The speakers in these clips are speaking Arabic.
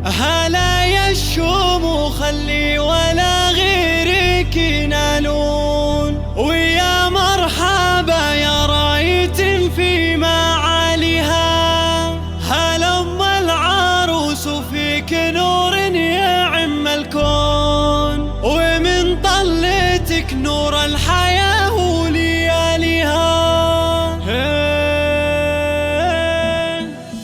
هلا يا الشوم خلي ولا غيرك ينالون، ويا مرحبا يا رايت في معاليها. هلا ام العروس وفيك نور يعم الكون، ومن طلتك نور الحياة ولياليها.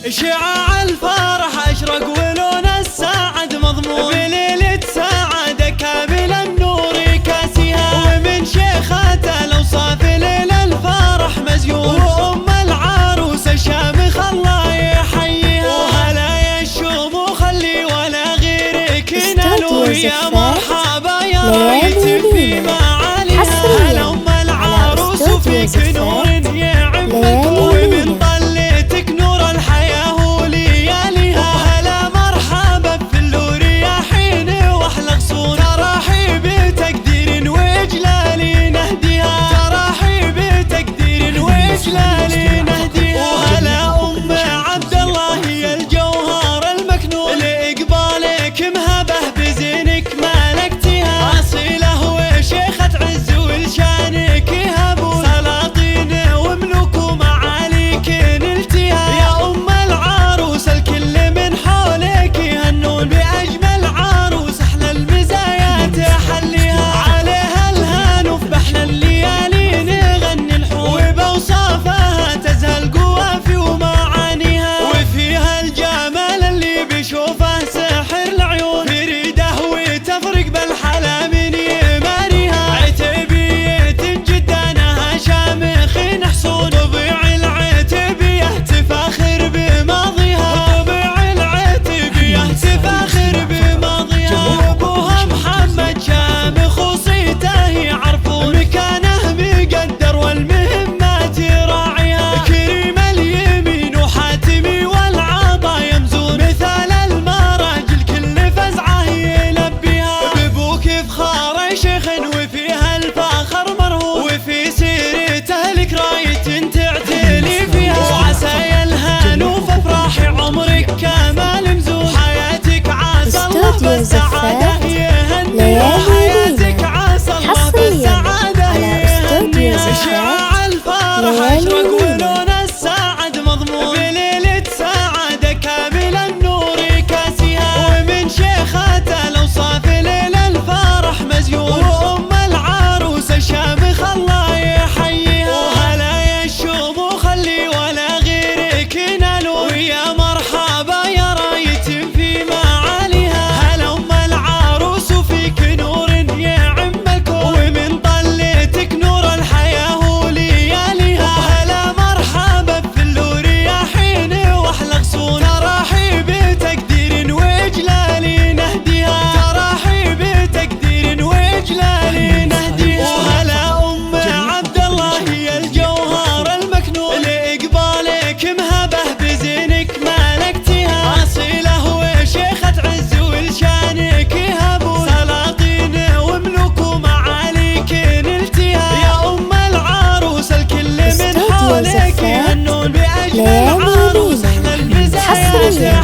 شعاع الفرح اشرق ولون السعد مضمون، بليلة سعادة كامل النور كاسيها. ومن شيخة الاوصاف ليل الفرح مزيون، وام العروس الشامخ الله يحييها. وهلا يا الشوم خلي ولا غيرك ينالوا، يا مرحبا يا رايت في معاليها. هلا ام العروس وفيك نور يعم الكون، ومن طلتك نور الحياة ولياليها. وهلا مرحبا في اللور يا حين واحلى غصون، تراحي بتقدير واجلال نهديها. تراحي بتقدير واجلال نهديها. وهلا ام عبد الله هي الجوهر المكنون، لاقبالك مهبه بزينك ملكتها. اصيله وشيخة عز ولشانك يهبون، سلاطين وملوك ومعاليك نلتها. يا ام العروس الكل من حولك يهنون، باجمل عروس احلى المزايا تحليها. عليها الهان وفي بحر الليالي نغني الحور، وبوصافها تزهى القوافي ومعانيها. وفيها الجمال اللي بيشوفه سحر العيون، فريده وتفرق بالحلا من يماريها. عتيبية جدانها شامخين حصون، طبيع العتيبية تفاخر بماضيها. طبيع العتيبية تفاخر بماضيها. وابوها محمد شامخ وصيته يعرفون، مكانه مقدر والمهمات يراعيها. كريم اليمين وحاتمي والعطا يمزون، مثال المراجل كل فزعه يلبيها. بابوك فخار شيخ وفيها الفخر مرهون، وفي سيرته لك راية تعتلي فيها. وعسى الهان وفي افراح عمرك كمال مزون، حياتك عسى الله بالسعادة يهنيها. وحياتك عسى الله بالسعادة يهنيها. شعاع الفرح اشرق ولون السعد مضمون، بليلة سعادة كامل النور كاسيها. ومن شيخة الاوصاف ليل الفرح مزيون، وام العروس الشامخ الله يحييها. وهلا يا الشوم خلي ولا غيرك ينالوا، ويا مرحبا يا رايت في معاليها. هلا ام العروس وفيك نور يعم الكون، ومن طلتك نور الحياة ولياليها. وهلا مرحبا في اللور يا حين واحلى غصون، تراحي بتقدير واجلال نهديها. تراحي بتقدير واجلال نهديها. وهلا ام عبد الله هي الجوهر المكنون، لاقبالك مهبه بزينك ملكتها. اصيله وشيخة عز ولشانك يهبون، سلاطين وملوك ومعاليك نلتها. يا ام العروس الكل من حولك يهنون، باجمل عروس احلى المزايا